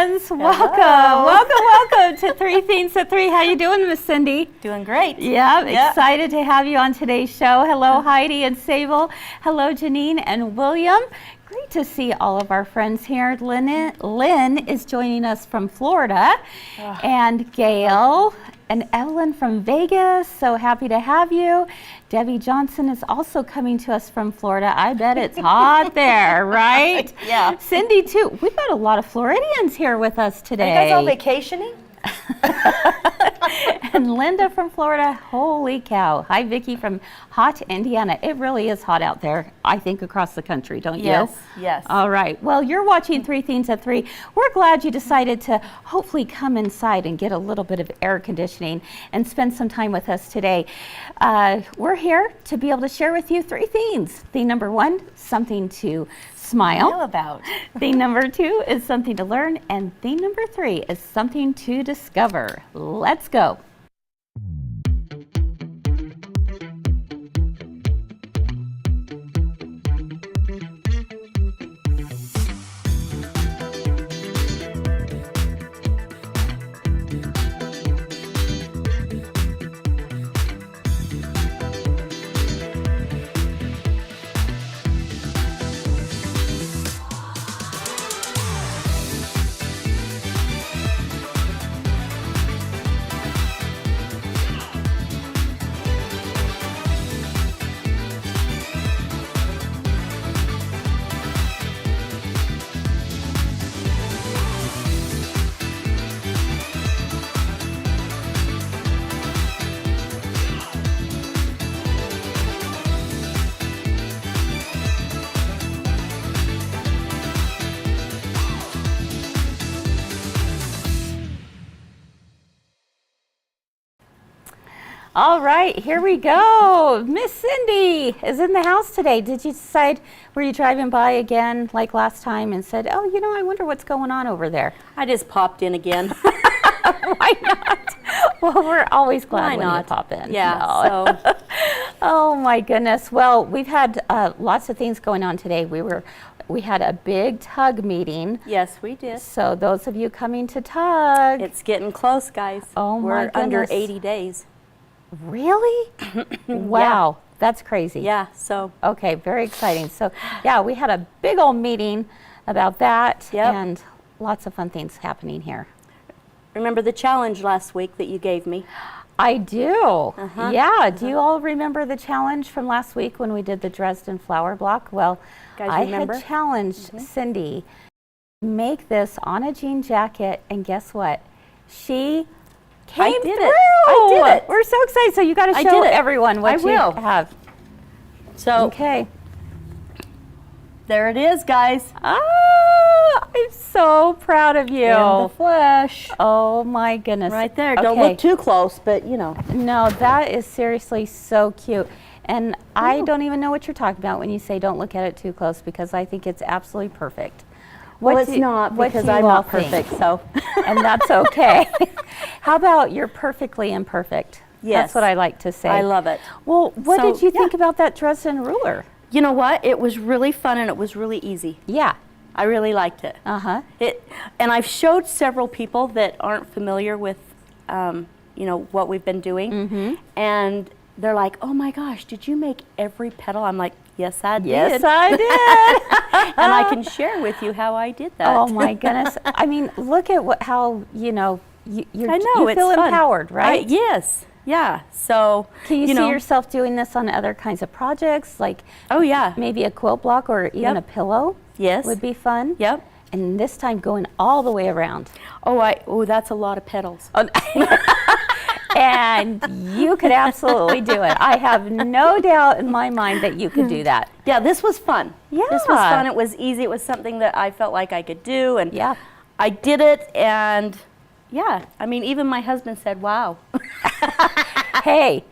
friends. Welcome to Three Things at Three. How you doing, Miss Cindy? Doing great. Yeah, excited to have you on today's show. Hello, Heidi and Sable. Hello, Janine and William. Great to see all of our friends here. Lynn is joining us from Florida, and Gail and Evelyn from Vegas. So happy to have you. Debbie Johnson is also coming to us from Florida. I bet it's hot there, right? Yeah. Cindy, too. We've got a lot of Floridians here with us today. Are you guys all vacationing? And Linda from Florida, holy cow. Hi, Vicki from hot Indiana. It really is hot out there, I think, across the country, don't you? Yes. All right. Well, you're watching Three Things at Three. We're glad you decided to hopefully come inside and get a little bit of air conditioning and spend some time with us today. We're here to be able to share with you three themes. Theme number one, something to smile about. Theme number two is something to learn, and theme number three is something to discover. Let's go. All right, here we go. Miss Cindy is in the house today. Did you decide, were you driving by again like last time and said, oh, you know, I wonder what's going on over there? I just popped in again. Why not? Well, we're always glad when you pop in. Yeah. No. So. Oh my goodness. Well, we've had lots of things going on today. We had a big tug meeting. Yes, we did. So those of you coming to tug. It's getting close, guys. Oh my We're under goodness. 80 days. Really? Wow, that's crazy. Yeah, so. Okay, very exciting. So, yeah, we had a big old meeting about that, and lots of fun things happening here. Remember the challenge last week that you gave me? I do. Yeah, do you all remember the challenge from last week when we did the Dresden flower block? Well, I had challenged Cindy to make this on a jean jacket, and guess what? She came through. I did it. We're so excited. So you got to show everyone what you have. So okay, there it is, guys. Ah, I'm so proud of you. In the flesh. Oh my goodness. Right there. Don't look too close, but you know. No, that is seriously so cute. And I don't even know what you're talking about when you say don't look at it too close, because I think it's absolutely perfect. Well, it's not, because I'm not perfect, so. And that's okay. How about you're perfectly imperfect? Yes. That's what I like to say. I love it. Well, what did you think about that Dresden ruler? You know what? It was really fun, and it was really easy. Yeah. I really liked it. And I've showed several people that aren't familiar with, you know, what we've been doing. And they're like, oh my gosh, did you make every petal? I'm like, yes, I did. Yes, I did. And I can share with you how I did that. Oh my goodness. I mean, look at how, you know, you it's feel fun. empowered, right? Yes. Yeah. So, can you see yourself doing this on other kinds of projects? Like, maybe a quilt block or even a pillow? Yes. Would be fun? Yep. And this time going all the way around. Oh, that's a lot of petals. And you could absolutely do it. I have no doubt in my mind that you could do that. Yeah, this was fun. Yeah. This was fun. It was easy. It was something that I felt like I could do. And I did it. And yeah, I mean, even my husband said, wow. Hey,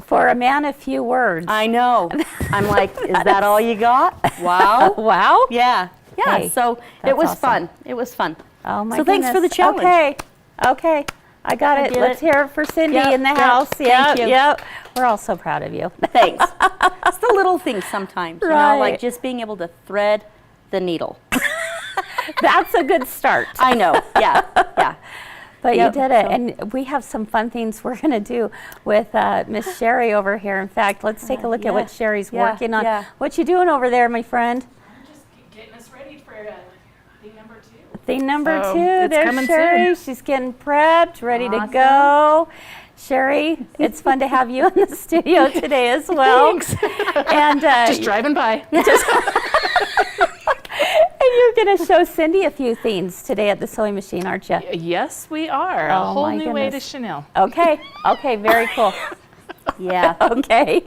for a man, a few words. I know. I'm like, is that all you got? Wow. Wow. Yeah. Yeah. Hey, so it was fun. It was fun. Oh my goodness. So thanks for the challenge. Okay. Okay. I got it. Let's hear it for Cindy in the house. Thank you. Yep. We're all so proud of you. Thanks. It's the little things sometimes, you know, like just being able to thread the needle. That's a good start. I know, yeah, yeah. But Yep, you did it, so- and we have some fun things we're going to do with Miss Cheri over here. In fact, let's take a look at what Cheri's working on. yeah. What you doing over there, my friend? I'm just getting us ready for thing number 2. Thing number So, 2. it's There's coming Cheri. soon. She's getting prepped, ready to Awesome. go. Cheri, it's fun to have you in the studio today as well. Thanks. And Just driving by. and you're going to show Cindy a few things today at the sewing machine, aren't you? Yes, we are. Oh, A whole my new way to goodness. Chenille. Okay. Okay. Very cool. Yeah. Okay.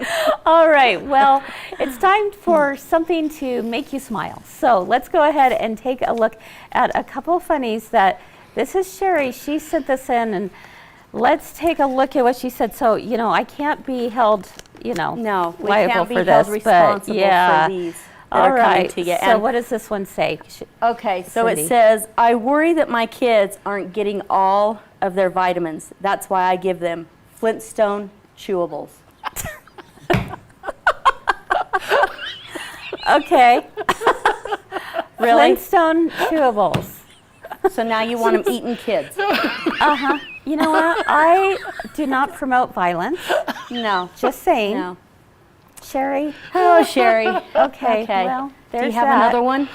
All right. Well, it's time for something to make you smile. So let's go ahead and take a look at a couple of funnies that this is Cheri. She sent this in, and let's take a look at what she said. So, you know, I can't be held, you know, No, we liable can't be for held this, responsible but yeah. for these that All are coming right. to you. So what does this one say? Okay, so Cindy. it says, I worry that my kids aren't getting all of their vitamins. That's why I give them Flintstone chewables. Okay. Really? Flintstone chewables. So now you want them eating kids? Uh-huh. You know what? I do not promote violence. No. Just saying. No. Cheri. Oh, Cheri. Okay. Okay. Well, Do there's you have that. another one?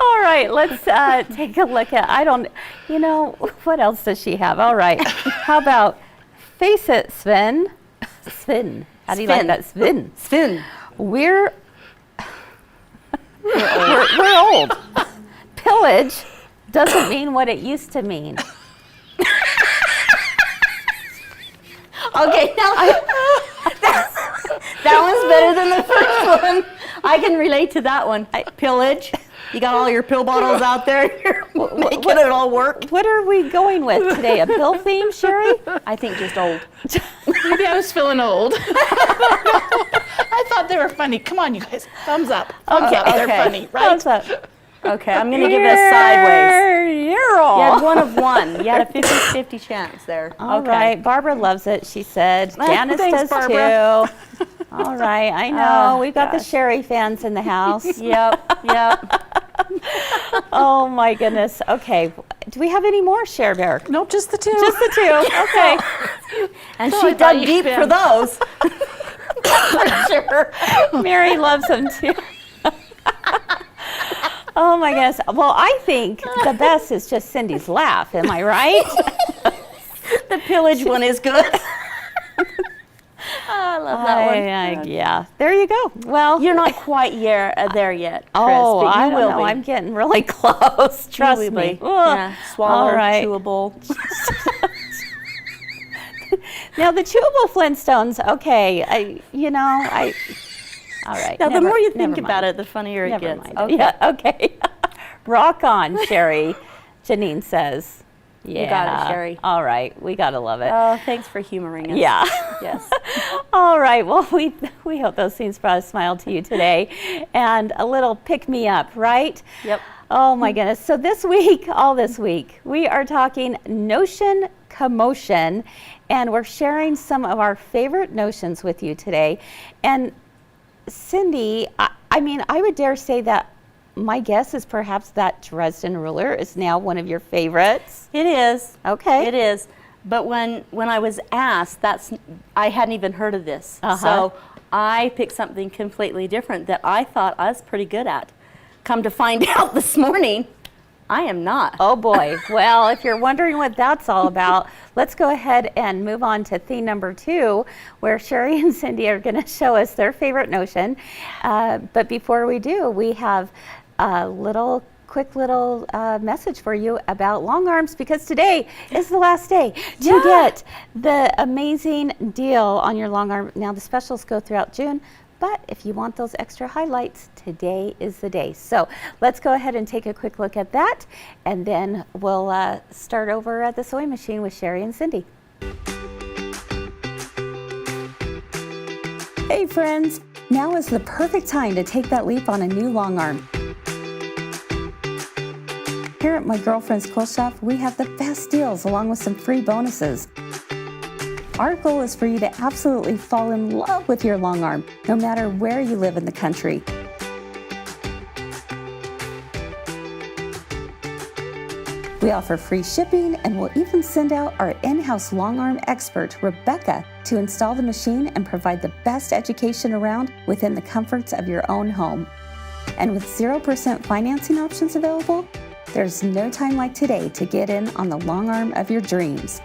All right, let's take a look at, you know, what else does she have? All right, how about Face It, Sven. Sven, how do you like Sven. that? Sven. Sven. We're old. Pillage doesn't mean what it used to mean. Okay, now that one's better than the first one. I can relate to that one. Pillage. You got all your pill bottles out there. You're making it all work. What are we going with today? A pill theme, Cheri? I think just old. Maybe I was feeling old. I thought they were funny. Come on, you guys. Thumbs up. Thumbs up. They're okay. funny, right? Thumbs up. Okay, I'm going to give this sideways. You're all. You had one of one. You had a 50-50 chance there. All okay. right, Barbara loves it, she said. Janice Thanks, does Barbara. too. All right, I know. Oh, We've got the gosh. Cheri fans in the house. Yep, yep. Oh my goodness. Okay, do we have any more, Cher Bear? Nope, just the 2. Just the 2. Okay. And So she I thought dug you'd deep been- for those. For sure. Mary loves them too. Oh my goodness. Well, I think the best is just Cindy's laugh. Am I right? The pillage one is good. I love that one. Yeah. There you go. Well, You're not quite there yet, Chris, oh, but you I will don't know. be. I'm getting really close. Trust You will me. be. Yeah. Swallow, All right. chewable. Now the chewable Flintstones. Okay, all right. Now, the more you think never about mind. it, the funnier it Never gets. mind. Okay. Yeah. Okay. Rock on, Cheri. Janine says. Yeah. got it, Cheri. All right. We gotta love it. Oh, thanks for humoring us. Yeah. Yes. All right. Well, we hope those things brought a smile to you today, and a little pick me up, right? Yep. Oh my goodness. So this week, we are talking notion commotion, and we're sharing some of our favorite notions with you today. And Cindy, I mean, I would dare say that my guess is perhaps that Dresden ruler is now one of your favorites. It is. Okay. It is. But when I was asked, I hadn't even heard of this. Uh-huh. So I picked something completely different that I thought I was pretty good at. Come to find out this morning, I am not. Oh boy. Well, if you're wondering what that's all about, let's go ahead and move on to theme number 2, where Cheri and Cindy are going to show us their favorite notion. But before we do, we have a quick little message for you about long arms, because today is the last day to get the amazing deal on your long arm. Now the specials go throughout June, but if you want those extra highlights, today is the day. So let's go ahead and take a quick look at that, and then we'll start over at the sewing machine with Cheri and Cindy. Hey friends, now is the perfect time to take that leap on a new long arm. Here at My Girlfriend's Quilt Shop, we have the best deals along with some free bonuses. Our goal is for you to absolutely fall in love with your long arm, no matter where you live in the country. We offer free shipping and will even send out our in-house long arm expert, Rebecca, to install the machine and provide the best education around within the comforts of your own home. And with 0% financing options available, there's no time like today to get in on the long arm of your dreams.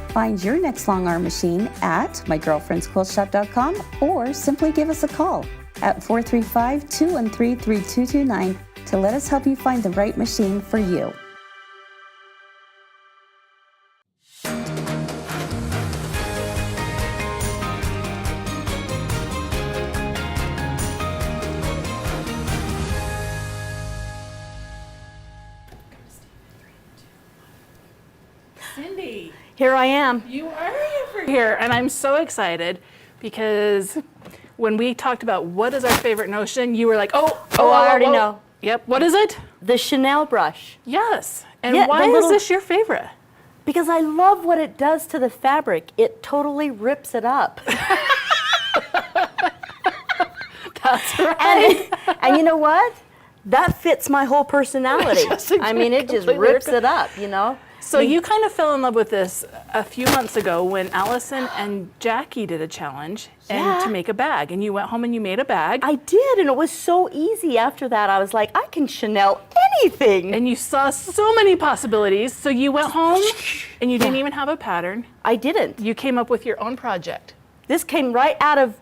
Find your next long arm machine at mygirlfriendsquiltshop.com or simply give us a call at 435-213-3229 to let us help you find the right machine for you. Cindy, Here I am. you are here, and I'm so excited because when we talked about what is our favorite notion, you were like, oh, I already know. Yep, what is it? The Chenille brush. Yes, and Yeah, why the is little- this your favorite? Because I love what it does to the fabric. It totally rips it up. That's right. And you know what? That fits my whole personality. Just I mean, it just completely rips it up, you know? So you kind of fell in love with this a few months ago when Allison and Jackie did a challenge and to make a bag, and you went home and you made a bag. I did, and it was so easy after that. I was like, I can Chenille anything. And you saw so many possibilities, so you went home and you didn't even have a pattern. I didn't. You came up with your own project. This came right out of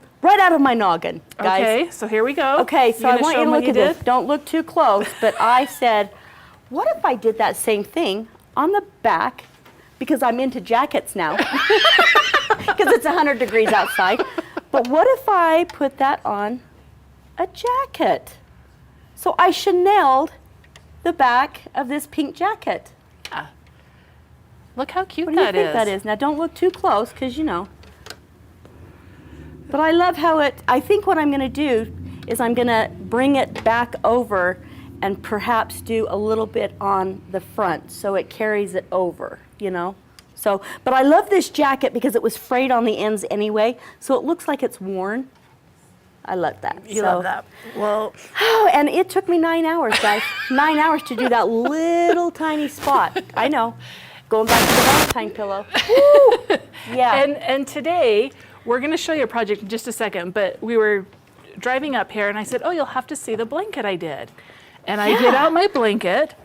my noggin, guys. Okay, so here we go. Okay, so You I gonna want show you to them what look at this. Don't look too close, but I said, what if I did that same thing on the back, because I'm into jackets now, because it's 100 degrees outside. But what if I put that on a jacket? So I Chenilled the back of this pink jacket. Look how cute What do you that think is. that is? Now don't look too close, because you know. But I love how I think what I'm going to do is I'm going to bring it back over and perhaps do a little bit on the front so it carries it over, you know? So, but I love this jacket because it was frayed on the ends anyway, so it looks like it's worn. I love that. You love that. Well, Oh, and it took me 9 hours, guys. 9 hours to do that little tiny spot. I know. Going back to the Valentine pillow. Woo! Yeah. and today we're going to show you a project in just a second, but we were driving up here and I said, oh, you'll have to see the blanket I did. And I get out my blanket,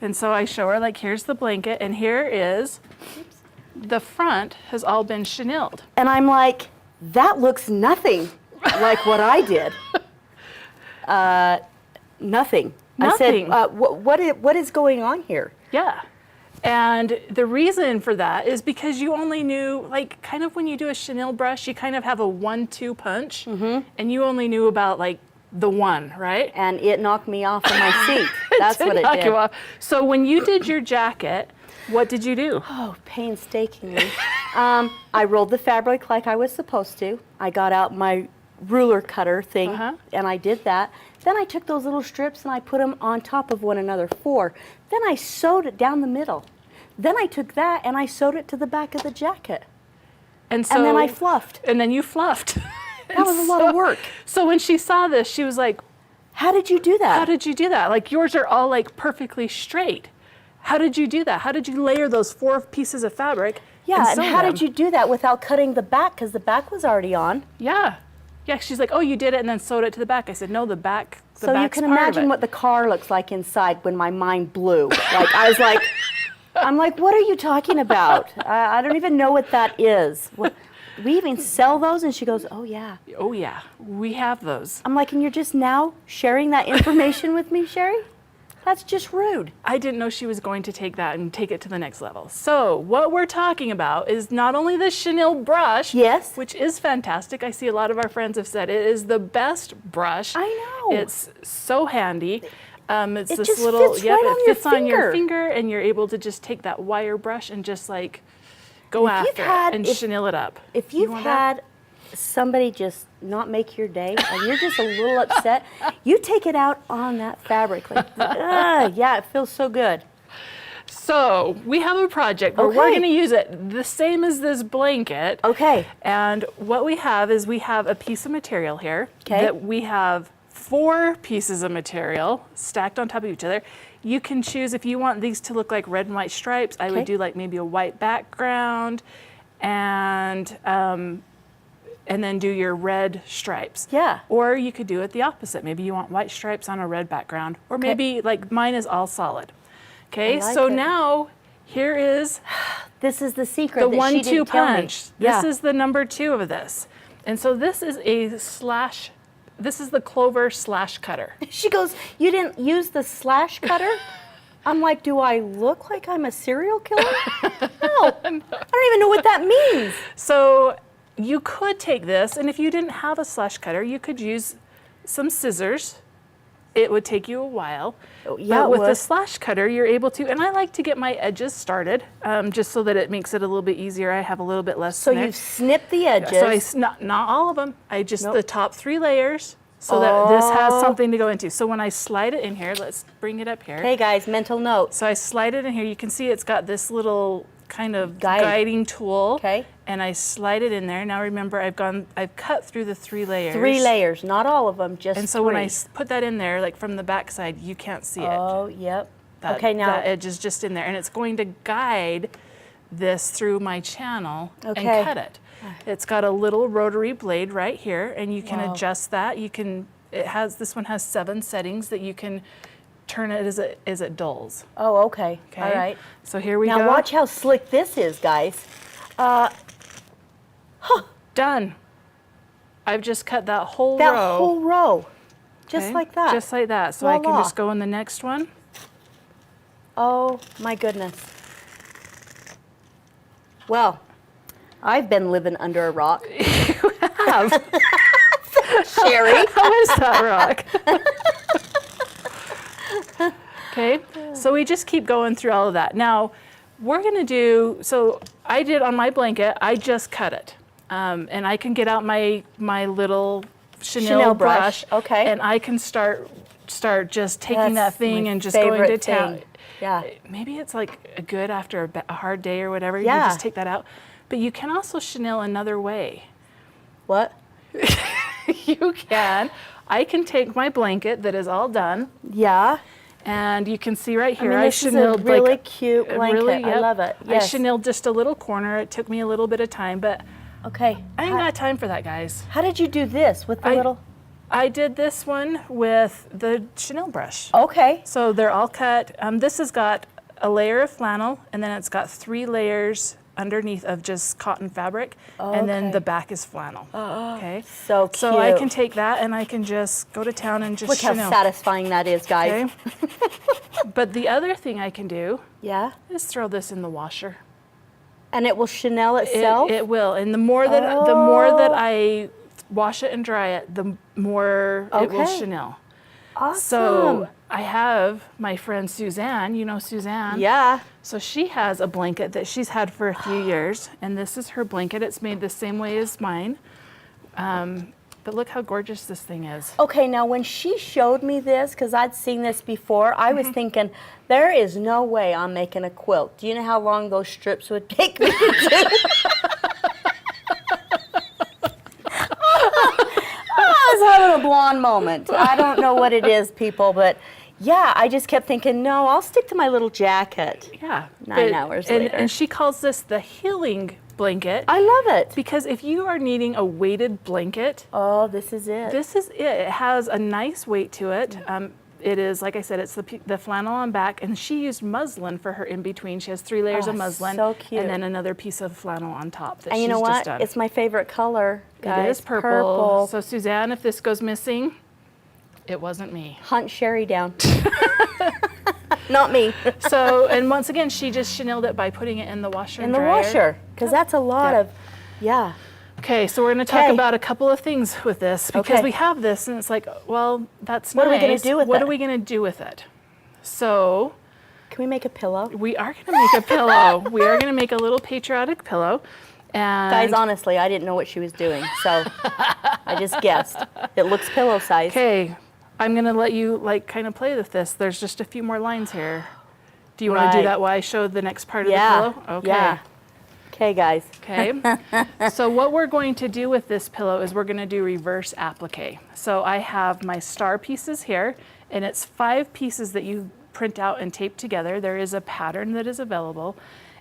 and so I show her, like, here's the blanket, and here is, the front has all been chenilled. And I'm like, that looks nothing like what I did. Nothing. I said, Nothing. what is going on here? Yeah. And the reason for that is because you only knew, like, kind of when you do a chenille brush, you kind of have a 1-2 punch, and you only knew about, like, the one, right? And it knocked me off of my seat. That's what it knock did. you off. So when you did your jacket, what did you do? Oh, painstakingly. I rolled the fabric like I was supposed to. I got out my ruler cutter thing, and I did that. Then I took those little strips and I put them on top of one another, 4. Then I sewed it down the middle. Then I took that and I sewed it to the back of the jacket. And then I fluffed. And then you fluffed. That was a lot of work. So when she saw this, she was like, How did you do that? how did you do that? Like, yours are all, like, perfectly straight. How did you do that? How did you layer those 4 pieces of fabric? Yeah, and sew how them? did you do that without cutting the back? Because the back was already on. Yeah. Yeah, she's like, oh, you did it and then sewed it to the back. I said, no, the back. So you can imagine what the car looks like inside when my mind blew. Like, I was like, I'm like, what are you talking about? I don't even know what that is. What, do we even sell those? And she goes, oh, yeah. Oh, yeah, we have those. I'm like, and you're just now sharing that information with me, Cheri? That's just rude. I didn't know she was going to take that and take it to the next level. So what we're talking about is not only the chenille brush, Yes. which is fantastic. I see a lot of our friends have said it is the best brush. I know. It's so handy. It's It this just little, fits yep, right it on your fits on your finger. finger, and you're able to just take that wire brush and just like go And if after you've had- it and if- chenille it up. If You you've want that? had somebody just not make your day and you're just a little upset, you take it out on that fabric. Like, yeah, it feels so good. So we have a project where we're Okay. going to use it the same as this blanket. Okay. And what we have is we have a piece of material here Okay. that we have 4 pieces of material stacked on top of each other. You can choose if you want these to look like red and white stripes. I Okay. would do like maybe a white background and then do your red stripes. Yeah. Or you could do it the opposite. Maybe you want white stripes on a red background, or maybe like mine is all solid. Okay, I like so it. now here is This is the secret the that she 1-2 didn't tell me. punch. Yeah. This is the number 2 of this. And so this is a slash, this is the clover slash cutter. She goes, you didn't use the slash cutter? I'm like, do I look like I'm a serial killer? No, I don't even know what that means. So you could take this, and if you didn't have a slash cutter, you could use some scissors. It would take you a while. Oh, yeah, but it with the would. slash cutter, you're able to, and I like to get my edges started, just so that it makes it a little bit easier. I have a little bit less So snip. you've snipped the edges. So not all of them. I just Nope. the top 3 layers, so that this has Oh. something to go into. So when I slide it in here, let's bring it up here. Hey guys, mental note. So I slide it in here. You can see it's got this little kind of Guide. guiding tool. Okay. And I slide it in there. Now remember, I've cut through the 3 layers. 3 layers, not all of them, just And so when I 3. put that in there, like from the back side, you can't see it. Oh, yep. That, okay, now, that edge is just in there, and it's going to guide this through my channel Okay. and cut it. It's got a little rotary blade right here, and you can Wow. adjust that. This one has 7 settings that you can turn it as it dulls. oh, okay. Okay. All right. So here we Now go. watch how slick this is, guys. Done. I've just cut that whole That row. whole row, just okay? like that. Just like that. So I can Voila. just go in the next one. Oh my goodness. Well, I've been living under a rock. Have. Cheri. How is that rock? Okay, so we just keep going through all of that. Now, we're gonna do, so I did on my blanket, I just cut it. And I can get out my little Chenille brush. okay. And I can start just taking that That's thing my and just going to favorite town. thing. Yeah. Maybe it's like a good after a hard day or whatever, you Yeah. just take that out. But you can also Chenille another way. What? You can. I can take my blanket that is all done, Yeah. and you can see right I here, mean, I this is a chenilled really like cute blanket. really, I yep. love it. Yes. I chenilled just a little corner. It took me a little bit of time, but Okay. I ain't got time for that, guys. How did you do this with the little? I did this one with the Chenille brush. Okay. So they're all cut. This has got a layer of flannel, and then it's got 3 layers underneath of just cotton fabric, and then Okay. the back is flannel. Okay. So cute. So I can take that and I can just go to town and just Look how Chenille. satisfying that is, guys. Okay. But the other thing I can do Yeah. is throw this in the washer. And it will Chenille itself. It will, and the more that I wash it and dry it, the more it will Okay. Chenille. Awesome. So I have my friend Suzanne. You know Suzanne. Yeah. So she has a blanket that she's had for a few years, and this is her blanket. It's made the same way as mine. But look how gorgeous this thing is. Okay, now when she showed me this, because I'd seen this before, I Mm-hmm. was thinking, there is no way I'm making a quilt. Do you know how long those strips would take me to do? I was having a blonde moment. I don't know what it is, people, but yeah, I just kept thinking, no, I'll stick to my little jacket. Yeah. 9 hours later. And she calls this the healing blanket. I love it. Because if you are needing a weighted blanket, Oh, this is it. this is it. It has a nice weight to it. It is, like I said, it's the flannel on back, and she used muslin for her in between. She has 3 layers Oh, of muslin, so cute. and then another piece of flannel on top that And you she's know just what? done. It's my favorite color, guys. It is purple. So Suzanne, if this goes missing, it wasn't me. Hunt Cheri down. Not me. So, and once again, she just Chenilled it by putting it in the washer In and the dryer. washer, because that's a lot Yeah. of, yeah. Okay, so we're going to talk Okay. about a couple of things with this because Okay. we have this, and it's like, well, that's What are we nice. gonna do with What it? are we going to do with it? So Can we make a pillow? we are going to make a pillow. We are going to make a little patriotic pillow. And Guys, honestly, I didn't know what she was doing, so I just guessed. It looks pillow size. okay, I'm going to let you like kind of play with this. There's just a few more lines here. Do you want to do Right. that while I show the next part of Yeah. the pillow? Okay. Yeah. Okay, guys. Okay. So what we're going to do with this pillow is we're going to do reverse applique. So I have my star pieces here, and it's 5 pieces that you print out and tape together. There is a pattern that is available,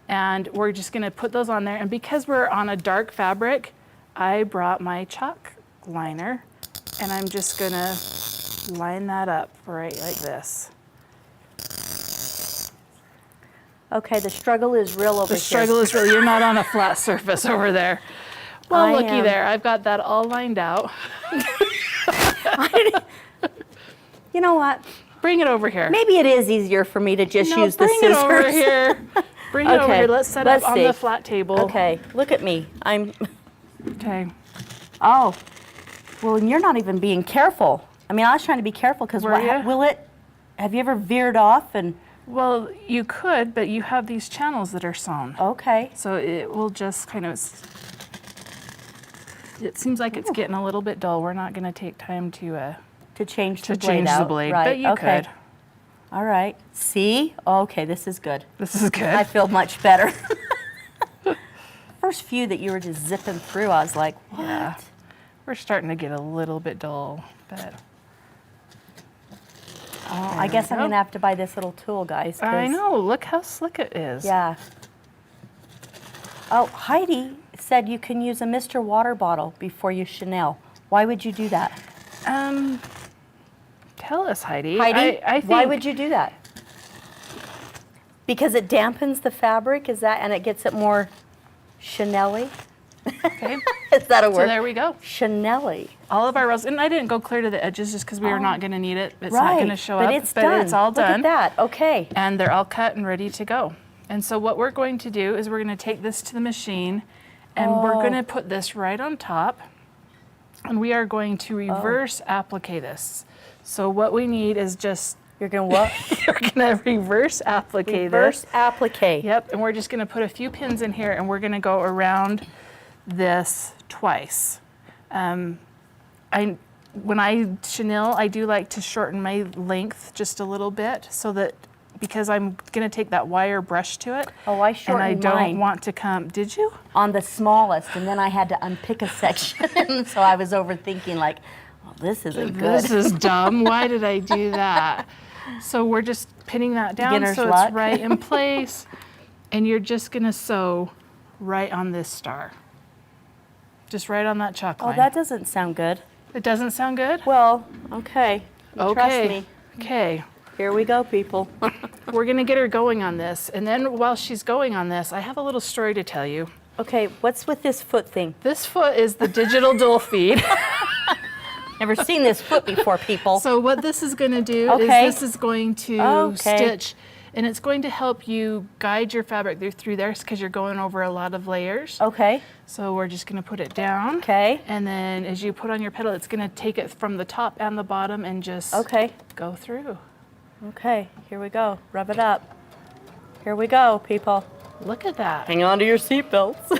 and we're just going to put those on there. And because we're on a dark fabric, I brought my chalk liner, and I'm just going to line that up right like this. Okay, the struggle is real over The struggle is really, you're not on a flat surface over there. Well, I looky am. there, I've got that all lined out. You know what? Bring it over here. Maybe it is easier for me to just use the bring scissors. it over here. Bring it over Okay, here. Let's set let's up on see. the flat table. Okay, look at me. Okay. Oh, well, and you're not even being careful. I mean, I was trying to be careful because Were ya? have you ever veered off and, Well, you could, but you have these channels that are sewn. okay. So it will just kind of, it seems like it's getting a little bit dull. We're not going to take time to change the blade change the out. blade, Right, but you okay. could. All right. See? Okay, this is good. This is good. I feel much better. First few that you were just zipping through, I was like, what? Yeah. We're starting to get a little bit dull, but Oh, I guess I'm go. going to have to buy this little tool, guys. 'cause- I know. Look how slick it is. Yeah. Oh, Heidi said you can use a Mr. Water bottle before you Chenille. Why would you do that? Tell us, Heidi. Heidi, I think, why would you do that? Because it dampens the fabric, is that, and it gets it more Chenille? Okay. Is that a So word? there we go. Chenille. All of our rows, and I didn't go clear to the edges just because we were not going to need it. It's Right. not going to show but up, it's but done. it's all Look done. at that. Okay. And they're all cut and ready to go. And so what we're going to do is we're going to take this to the machine, and we're going to put this right on top, and we are going to reverse applique this. So what we need is just You're going to what? you're going to reverse applique Reverse this. applique. Yep, and we're just going to put a few pins in here, and we're going to go around this twice. When I chenille, I do like to shorten my length just a little bit so that, because I'm going to take that wire brush to it. Oh, I And I shortened don't mine want to come, did you? on the smallest, and then I had to unpick a section. So I was overthinking, like, well, this isn't good. This is dumb. Why did I do that? So we're just pinning that down Beginner's so luck. it's right in place. And you're just going to sew right on this star. Just right on that chalk Oh, line. that doesn't sound good. It doesn't sound good? Well, okay. Trust Okay. me. Okay. Here we go, people. We're going to get her going on this. And then while she's going on this, I have a little story to tell you. Okay, what's with this foot thing? This foot is the digital dull feed. Never seen this foot before, people. So what this is going to do Okay. is this is going to Okay. stitch, and it's going to help you guide your fabric through there because you're going over a lot of layers. Okay, So we're just going to put it down. okay, And then as you put on your pedal, it's going to take it from the top and the bottom and just okay, go through. okay. Here we go. Rub it up. Here we go, people. Look at that. Hang on to your seatbelts.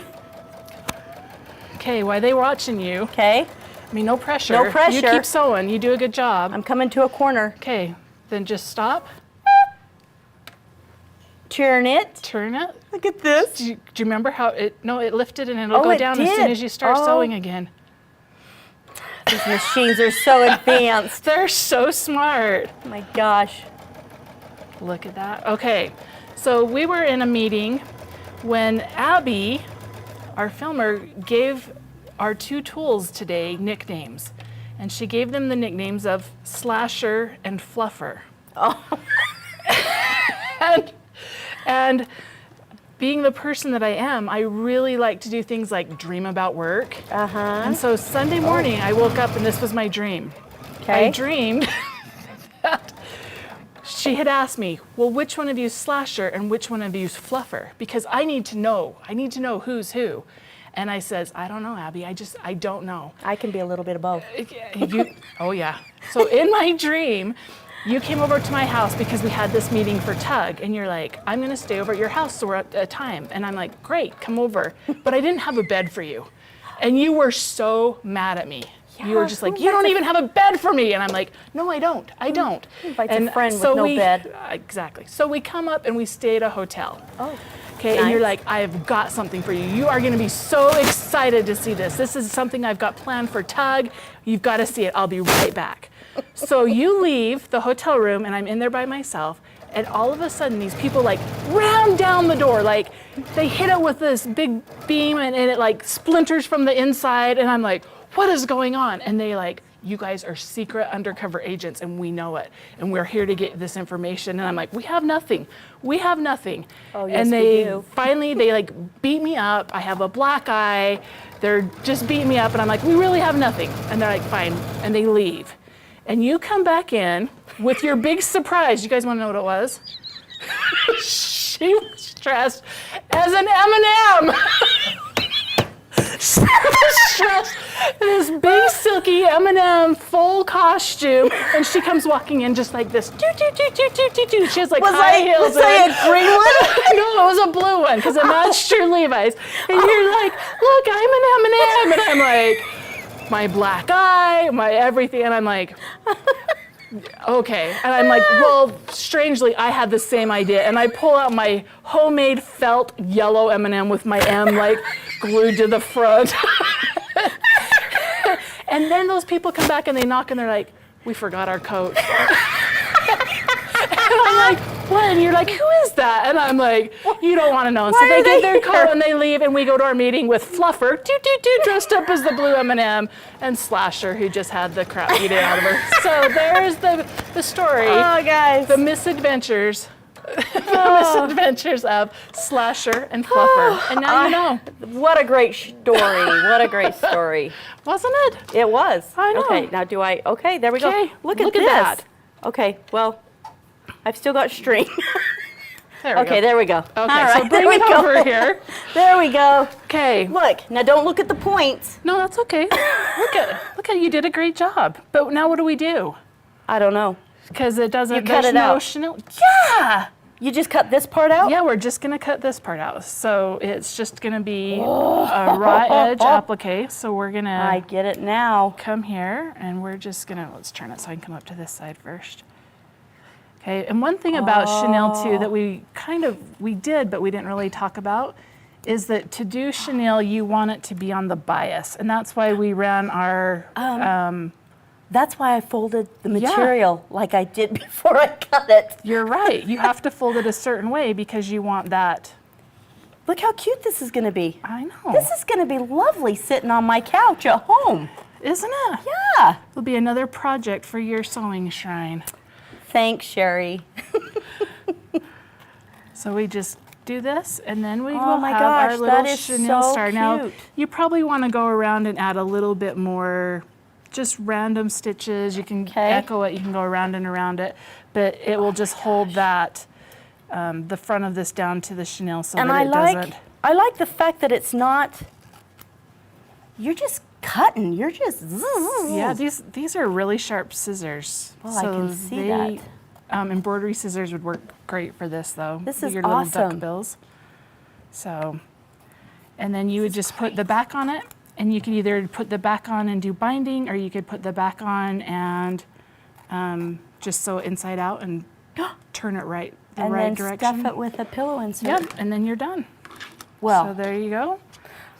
Okay, while they watching you, Okay, I mean, no pressure. No pressure. You keep sewing. You do a good job. I'm coming to a corner. Okay, then just stop, Turn it. turn it. Look at this. Do you remember how it lifted and it'll Oh, go it down as soon did. as you start Oh. sewing again. These machines are so advanced. They're so smart. Oh my gosh. Look at that. Okay, so we were in a meeting when Abby, our filmer, gave our 2 tools today nicknames. And she gave them the nicknames of Slasher and Fluffer. Oh. and being the person that I am, I really like to do things like dream about work. Uh-huh. And so Sunday morning, I woke up and this was my dream. Okay. I dreamed that she had asked me, well, which one of you is Slasher and which one of you is Fluffer? Because I need to know. I need to know who's who. And I says, I don't know, Abby. I don't know. I can be a little bit of both. Oh, yeah. So in my dream, you came over to my house because we had this meeting for Tug, and you're like, I'm going to stay over at your house so we're at a time. And I'm like, great, come over. But I didn't have a bed for you. And you were so mad at me. You were just like, you don't even have a bed for me. And I'm like, no, I don't. I don't. Invites a friend with no bed. Exactly. So we come up and we stay at a hotel. Oh. Okay, and you're like, I've got something for you. You are going to be so excited to see this. This is something I've got planned for Tug. You've got to see it. I'll be right back. So you leave the hotel room, and I'm in there by myself, and all of a sudden these people like ram down the door. Like they hit it with this big beam, and it like splinters from the inside, and I'm like, what is going on? And they like, you guys are secret undercover agents and we know it. And we're here to get this information. And I'm like, we have nothing. We have nothing. Oh, yes, and we they do. finally, they like beat me up. I have a black eye. They're just beating me up. And I'm like, we really have nothing. And they're like, fine. And they leave. And you come back in with your big surprise. You guys want to know what it was? She was dressed as an M&M. She was dressed in this big silky M&M full costume, and she comes walking in just like this. She has like high heels. Was I a green one? No, it was a blue one because it matched your Levi's. And you're like, look, I'm an M&M, and I'm like, my black eye, my everything, and I'm like, okay. And I'm like, well, strangely, I had the same idea. And I pull out my homemade felt yellow M&M with my M like glued to the front. And then those people come back and they knock and they're like, we forgot our coat. And I'm like, what? And you're like, who is that? And I'm like, you don't want to know. And so they get their coat and they leave, and we go to our meeting with Fluffer, dressed up as the blue M&M, and Slasher, who just had the crap beaten out of her. So there's the story. Oh, guys. The misadventures. The misadventures of Slasher and Fluffer. And now you know. What a great story. What a great story. Wasn't it? It was. I know. Okay, now do I, okay, there we go. Okay, Look at look at this. that. Okay, well, I've still got string. There we Okay, go. there we go. Okay, All right, so bring there we it go. over here. There we go. Okay. Look, now don't look at the points. No, that's okay. Look at you did a great job. But now what do we do? I don't know. Because it doesn't. You cut there's it no out. Chenille. Yeah. You just cut this part out? Yeah, we're just gonna cut this part out. So it's just gonna be a raw edge applique. So we're I gonna get it now. come here and we're just gonna, let's turn it so I can come up to this side first. Okay, and one thing about Chenille too that we did, but we didn't really talk about, is that to do Chenille, you want it to be on the bias. And that's why we ran our, That's why I folded the material like I did before I cut it. you're right, you have to fold it a certain way because you want that. Look how cute this is going to be. I know. This is going to be lovely sitting on my couch at home. Isn't it? Yeah. It'll be another project for your sewing shrine. Thanks, Cheri. So we just do this, and then we Oh will my have gosh, our little that is chenille so star. Now, cute. you probably want to go around and add a little bit more, just random stitches. You can echo it, you can go around and around it, but it will just hold that, the front of this down to the chenille so And that it doesn't. I like the fact that it's not, you're just cutting, you're just Yeah, these are really sharp scissors. Well, I can see that. Embroidery scissors would work great for this, though. This is your little awesome. duck bills. So, and then you would just put the back on it, and you could either put the back on and do binding, or you could put the back on and just sew it inside out and turn it the right and then direction. stuff it with a pillow insert. Yep, and then you're done. Well, So there you go.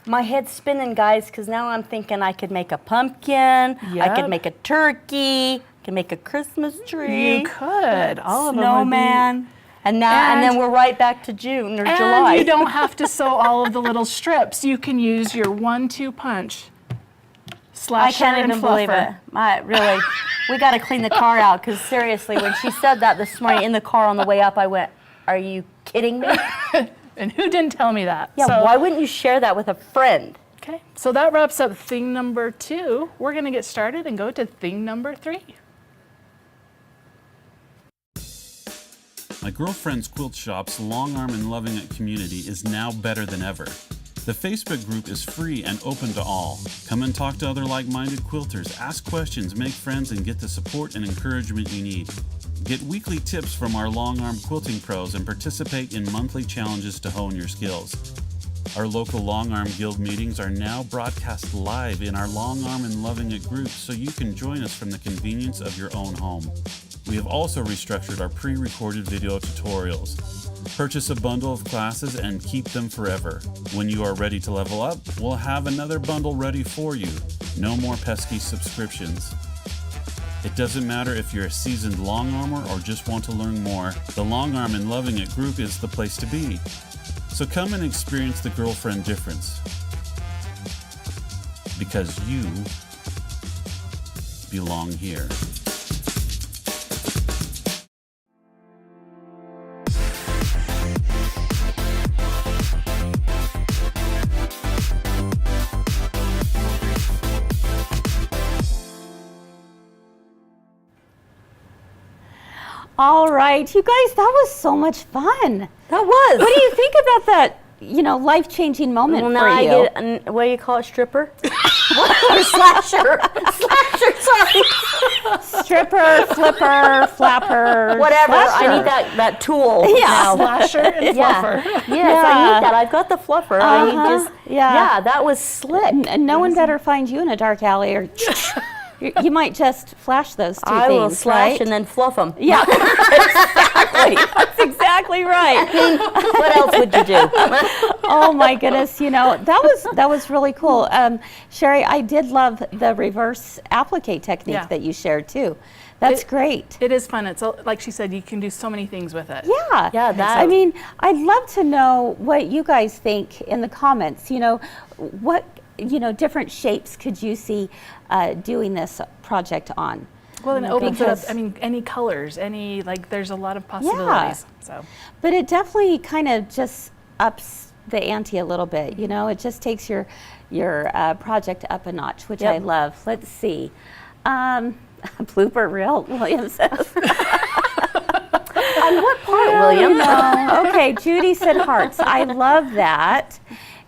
my head's spinning, guys, because now I'm thinking I could make a pumpkin, I Yep. could make a turkey, I could make a Christmas tree, You could. All of them would be. snowman, and then we're right back to June or July. And you don't have to sew all of the little strips. You can use your 1-2 punch. I can't even believe it. Really, we got to clean the car out because seriously, when she said that this morning in the car on the way up, I went, "Are you kidding me?" And who didn't tell me that? Yeah, So, why wouldn't you share that with a friend? okay, so that wraps up thing number 2. We're going to get started and go to thing number 3. My girlfriend's quilt shop's Long Arm and Loving It community is now better than ever. The Facebook group is free and open to all. Come and talk to other like-minded quilters, ask questions, make friends, and get the support and encouragement you need. Get weekly tips from our long arm quilting pros and participate in monthly challenges to hone your skills. Our local Long Arm Guild meetings are now broadcast live in our Long Arm and Loving It group, so you can join us from the convenience of your own home. We have also restructured our pre-recorded video tutorials. Purchase a bundle of classes and keep them forever. When you are ready to level up, we'll have another bundle ready for you. No more pesky subscriptions. It doesn't matter if you're a seasoned long armor or just want to learn more, the Long Arm and Loving It group is the place to be. So come and experience the girlfriend difference. Because you belong here. All right, you guys, that was so much fun. That was. What do you think about that, life-changing moment Well, for now you? I get what do you call it, stripper? Or slasher? Slasher, sorry. Stripper, flipper, flapper. Whatever. I slasher. need that tool Yeah. now. Slasher and fluffer. Yes, I need that. I've got the fluffer. I need just. Yeah. Yeah, that was slick. And no one better find you in a dark alley, or you might just flash those two I things, will slash right? and then fluff them. Yeah, exactly. That's exactly right. What else would you do? Oh my goodness, that was really cool. Cheri, I did love the reverse applique technique Yeah. that you shared too. That's great. It is fun. It's like she said, you can do so many things with it. Yeah. Yeah, that- I mean, I'd love to know what you guys think in the comments. What different shapes could you see doing this project on? Well, and it opens it up. Because- I mean, any colors, there's a lot of possibilities. So But it definitely kind of just ups the ante a little bit. It just takes your project up a notch, which I love. Let's see. Blooper reel, William says. On what part, William? Okay, Judy said hearts. I love that.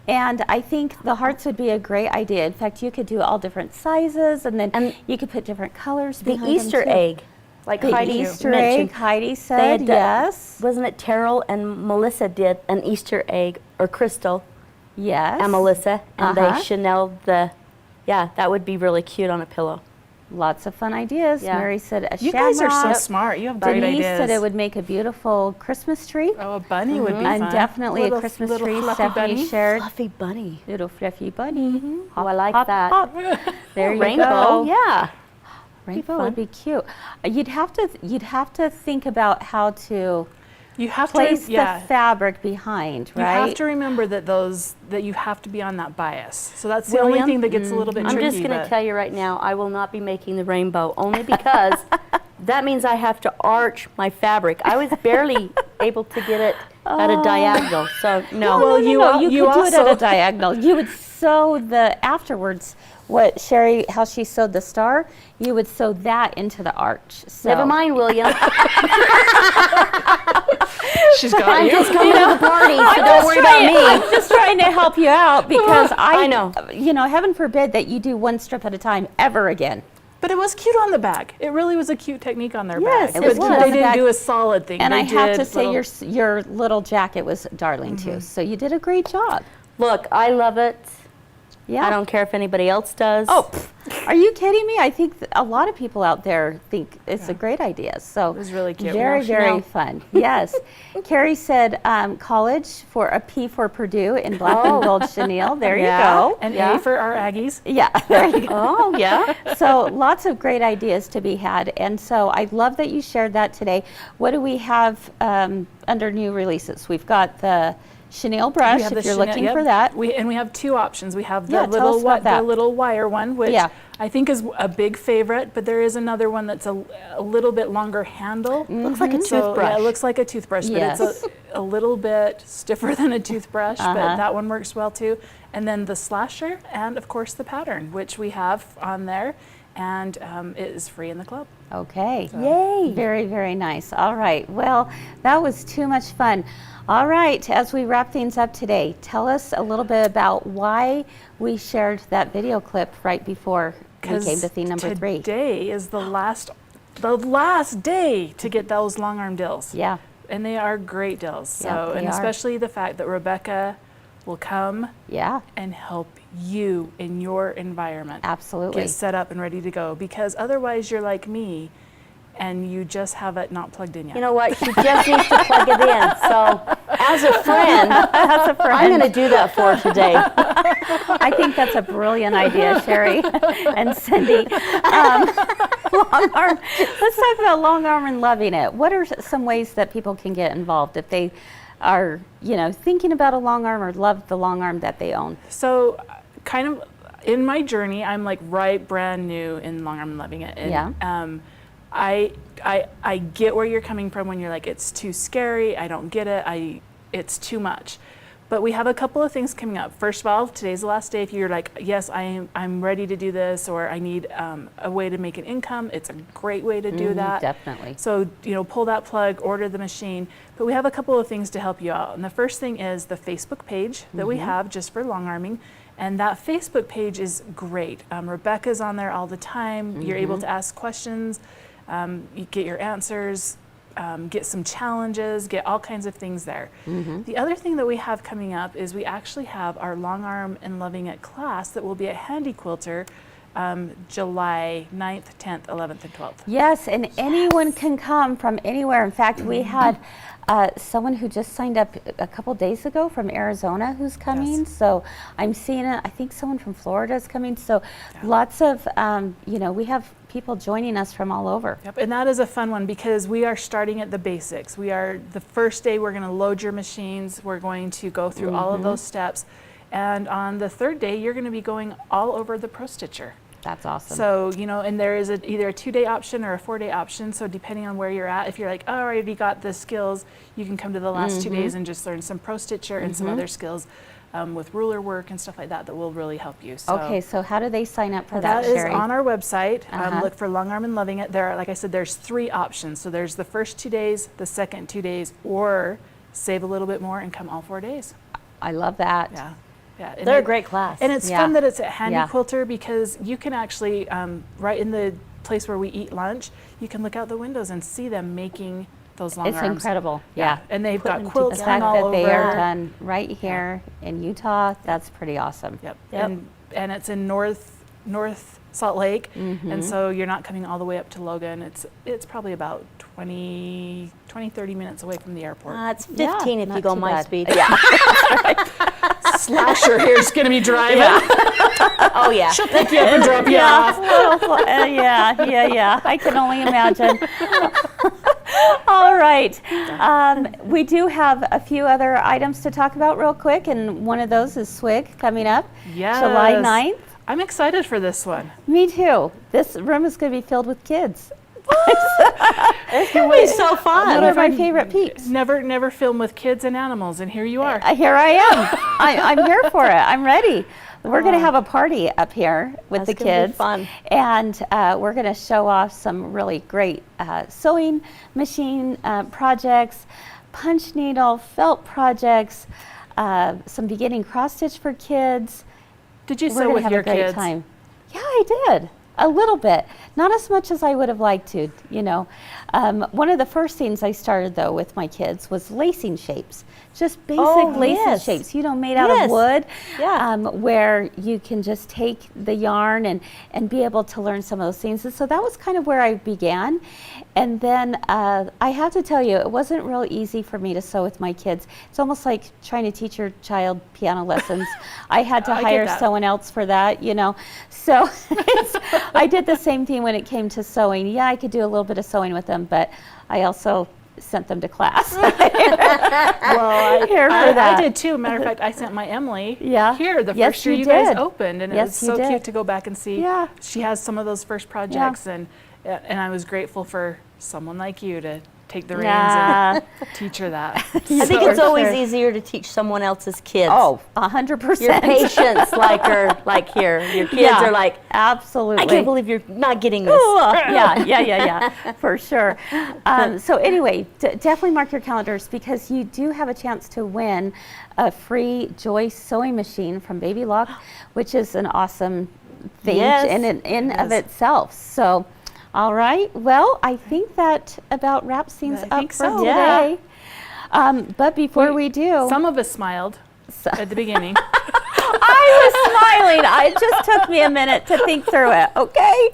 And I think the hearts would be a great idea. In fact, you could do all different sizes, and then you could put different colors The behind them, Easter too. egg, like The Heidi Easter mentioned. egg, Heidi They said, had yes. Wasn't it Terrell and Melissa did an Easter egg, or Crystal Yes. and Melissa, and Uh-huh. they Chenille that would be really cute on a pillow. Lots of fun ideas. Yeah. Mary said a you shamrock. guys are so smart. You have great Denise ideas. said it would make a beautiful Christmas tree. Oh, a bunny would be And fun. definitely Little- a Christmas little tree. fluffy Stephanie bunny. shared. Fluffy bunny. Little fluffy bunny. Oh, I like Hop, that. hop. There you Rainbow, go. yeah. Rainbow would be cute. You'd have to think about how to You have place to, yeah. the fabric behind, You right? have to remember that you have to be on that bias. So that's the only William? thing that gets a little bit I'm tricky. just going to but- tell you right now, I will not be making the rainbow, only because that means I have to arch my fabric. I was barely able to get it at a diagonal, so no. Well, you could do it at a diagonal. You would sew afterwards what Cheri, how she sewed the star, you would sew that into the arch. So. Never mind, William. She's got I'm you. just coming to the party, so don't worry about me. I'm just trying to help you out because I know. Heaven forbid that you do one strip at a time ever again. But it was cute on the back. It really was a cute technique on their Yes, back. it was But cute on they the didn't back. do a solid thing. And They I have to did say little- your little jacket was darling too. So you did a great job. Look, I love it. Yeah. I don't care if anybody else does. Oh, are you kidding me? I think a lot of people out there think it's a great idea. So It was really cute. Very, Now, very Chanel. fun. Yes. Carrie said college for a P for Purdue in black and gold chenille. There Yeah. you go. And yeah. A for our Aggies. Yeah, there you go. Oh, yeah. So lots of great ideas to be had. And so I love that you shared that today. What do we have under new releases? We've got the chenille brush, We have if the you're Chenille- looking yep. for that. We have two options. We have the Yeah, tell us about that. the little wire one, which Yeah. I think is a big favorite, but there is another one that's a little bit longer handle. Looks like a So, toothbrush. yeah, it looks like a toothbrush, Yes. but it's a little bit stiffer than a toothbrush, Uh-huh. but that one works well too. And then the slasher, and of course the pattern, which we have on there, and it is free in the club. Okay. Yay. Very, very nice. All right. Well, that was too much fun. All right. As we wrap things up today, tell us a little bit about why we shared that video clip right before we came to theme number 3. Today is the last day to get those long arm dills. Yeah. And they are great dills. So, Yeah, they and are. especially the fact that Rebecca will come Yeah, and help you in your environment. absolutely. Get set up and ready to go, because otherwise you're like me and you just have it not plugged in yet. You know what? She just needs to plug it in. So, as a friend, I'm going to do that for her today. I think that's a brilliant idea, Cheri and Cindy. Long arm. Let's talk about long arm and loving it. What are some ways that people can get involved if they are, thinking about a long arm or love the long arm that they own? So, kind of in my journey, I'm like brand new in long arm and loving it. And, Yeah. I get where you're coming from when you're like, it's too scary. I don't get it. It's too much. But we have a couple of things coming up. First of all, today's the last day. If you're like, yes, I'm ready to do this, or I need a way to make an income, it's a great way to do that. Definitely. So, pull that plug, order the machine. But we have a couple of things to help you out. And the first thing is the Facebook page that we have just for long arming. And that Facebook page is great. Rebecca's on there all the time. You're able to ask questions, you get your answers, get some challenges, get all kinds of things there. The other thing that we have coming up is we actually have our long arm and loving it class that will be at Handy Quilter July 9th, 10th, 11th, and 12th. Yes, and anyone can come from anywhere. In fact, we had someone who just signed up a couple days ago from Arizona who's coming. Yes. So I'm seeing it. I think someone from Florida is coming. So lots of, we have people joining us from all over. Yep, and that is a fun one because we are starting at the basics. The first day we're going to load your machines. We're going to go through all of those steps. And on the third day, you're going to be going all over the Pro Stitcher. That's awesome. So, and there is either a 2-day option or a 4-day option. So depending on where you're at, if you're like, oh, I already got the skills, you can come to the last 2 days and just learn some Pro Stitcher and some other skills with ruler work and stuff like that will really help you. So Okay, so how do they sign up for that, that is Cheri? on our website. Look for Long Arm and Loving It. There are, like I said, there's 3 options. So there's the first 2 days, the second 2 days, or save a little bit more and come all 4 days. I love that. Yeah. Yeah, and They're a great class. And it's Yeah. fun that it's at Handy Yeah. Quilter because you can actually, right in the place where we eat lunch, you can look out the windows and see them making those long It's arms. incredible. Yeah. And they've got The quilts hung fact all that over. they are done right here in Utah, that's pretty awesome. Yep. Yep. And it's in North Salt Lake, and so you're not coming all the way up to Logan. It's probably about 20, 30 minutes away from the airport. It's 15 if not you go too my bad. speed. Yeah. Slasher here's going to be driving. Oh, yeah. She'll pick you up and drop you off. Yeah. I can only imagine. All right. We do have a few other items to talk about real quick, and one of those is SWIG coming up July Yes. 9th. I'm excited for this one. Me too. This room is going to be filled with kids. It's going to be so fun. One of my favorite peeps. Never film with kids and animals, and here you are. Here I am. I'm here for it. I'm ready. We're going to have a party up here with That's the gonna be kids. fun. And we're going to show off some really great sewing machine projects, punch needle, felt projects, some beginning cross stitch for kids. Did you We're sew gonna with have your a great kids? time. Yeah, I did. A little bit. Not as much as I would have liked to, One of the first things I started, though, with my kids was lacing shapes. Just basic lacing yes. shapes, made out of Yes. wood, Yeah. where you can just take the yarn and be able to learn some of those things. And so that was kind of where I began. And then I have to tell you, it wasn't real easy for me to sew with my kids. It's almost like trying to teach your child piano lessons. I had to I get hire that. someone else for that, So I did the same thing when it came to sewing. Yeah, I could do a little bit of sewing with them, but I also sent them to class. Well, Here for I that. did too. Matter of fact, I sent my Emily Yeah. here the Yes, first year you you guys did. opened, and it Yes, was you so did. cute to go back and see. Yeah. She has some of those first projects, and I was grateful for someone like you to take the reins and teach her that. I think So- it's always Sure. easier to teach someone else's kids. Oh, 100%. Your patience, like here. Your kids Yeah, are like, absolutely. I can't believe you're not getting this. Yeah, for sure. So anyway, definitely mark your calendars because you do have a chance to win a free Joy sewing machine from Baby Lock, which is an awesome thing Yes, in of itself. So, all right. Well, I think that about wraps things I up think for so. today. But before we do, Some of us smiled. at the beginning. I was smiling. It just took me a minute to think through it, okay?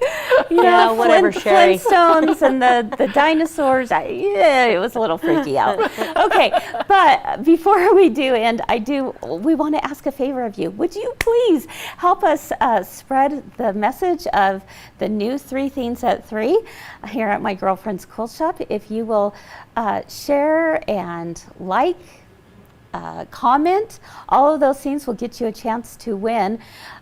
You Yeah, know, whatever, Cheri. Flintstones and the dinosaurs, it was a little freaky out. Okay, but before we do end, we want to ask a favor of you. Would you please help us spread the message of the new 3 Things at 3 here at My Girlfriend's Quilt Shop? If you will share and like, comment, all of those things will get you a chance to win.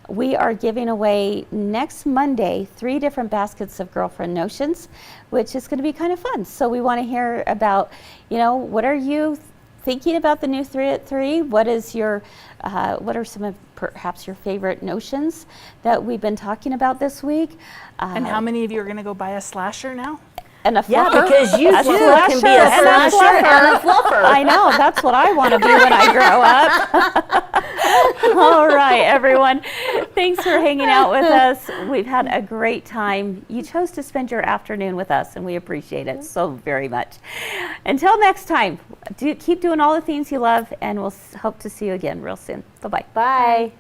We are giving away next Monday 3 different baskets of girlfriend notions, which is going to be kind of fun. So we want to hear about, what are you thinking about the new 3 at 3? What is your, what are some of perhaps your favorite notions that we've been talking about this week? And how many of you are going to go buy a slasher now? And a Yeah, fluffer. because you A too can be a slasher and a slasher and a fluffer. I know, that's what I want to be when I grow up. All right, everyone. Thanks for hanging out with us. We've had a great time. You chose to spend your afternoon with us, and we appreciate it so very much. Until next time, keep doing all the things you love, and we'll hope to see you again real soon. Bye-bye. Bye.